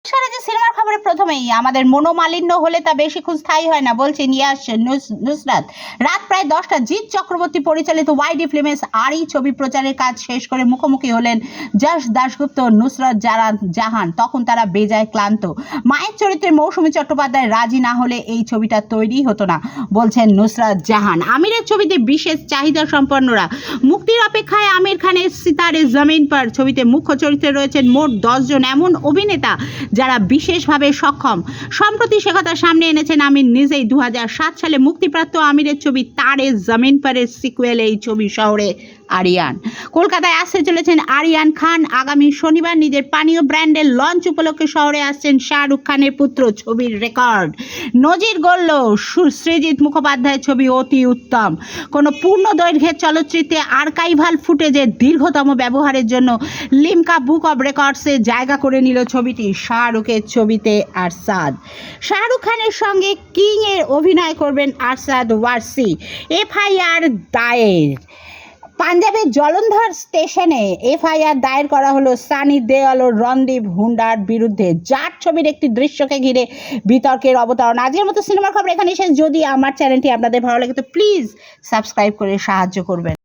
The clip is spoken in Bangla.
সারা যে সিনেমার খবরে প্রথমেই আমাদের মনোমালিন্য হলে তা বেশিক্ষণ স্থায়ী হয় না বলছে নিয়াজ নুসরাত। রাত প্রায় 10টা জিৎ চক্রবর্তী পরিচালিত ওয়াইডি ফিল্মের আরই ছবি প্রচারের কাজ শেষ করে মুখোমুখি হলেন যশ দাশগুপ্ত নুসরাত জাহান। তখন তারা বেজায় ক্লান্ত। মায়ের চরিত্রে মৌসুমী চট্টোপাধ্যায় রাজি না হলে এই ছবিটা তৈরি হতো না বলছেন নুসরাত জাহান। আমিরের ছবিতে বিশেষ চাহিদা সম্পন্নরা মুক্তির অপেক্ষায়। আমির খানের সিতারে জমিন পর ছবিতে মুখ্য চরিত্রে রয়েছেন মোট 10 জন এমন অভিনেতা যারা বিশেষভাবে সক্ষম। সম্প্রতি সে কথা সামনে এনেছেন আমির নিজেই। 2007 সালে মুক্তিপ্রাপ্ত আমিরের ছবি তারে জমিন পরের সিকুয়েল এই ছবি শহরে আরিয়ান। কলকাতায় আসতে চলেছেন আরিয়ান খান। আগামী শনিবার নিজের পানীয় ব্র্যান্ডের লঞ্চ উপলক্ষে শহরে আসছেন শাহরুখ খানের পুত্র। ছবির রেকর্ড নজির গড়ল সৃজিত মুখোপাধ্যায়ের ছবি অতি উত্তম। কোনো পূর্ণ দৈর্ঘ্যের চলচ্চিত্রে আর্কাইভাল ফুটেজের দীর্ঘতম ব্যবহারের জন্য লিমকা বুক অব রেকর্ডসে জায়গা করে নিল ছবিটি। শাহরুখের ছবিতে আরশাদ। শাহরুখ খানের সঙ্গে কিং এর অভিনয় করবেন আরশাদ ওয়ারসি। এফআইআর দায়ের। পাঞ্জাবের জলন্ধর স্টেশনে এফআইআর দায়ের করা হলো সানি দেওল ও রণদীপ হুডার বিরুদ্ধে। জাট ছবির একটি দৃশ্যকে ঘিরে বিতর্কের অবতারণ। আজকের মতো সিনেমার খবর এখানে শেষ। যদি আমার চ্যানেলটি আপনাদের ভালো লাগে তো প্লিজ সাবস্ক্রাইব করে সাহায্য করবেন।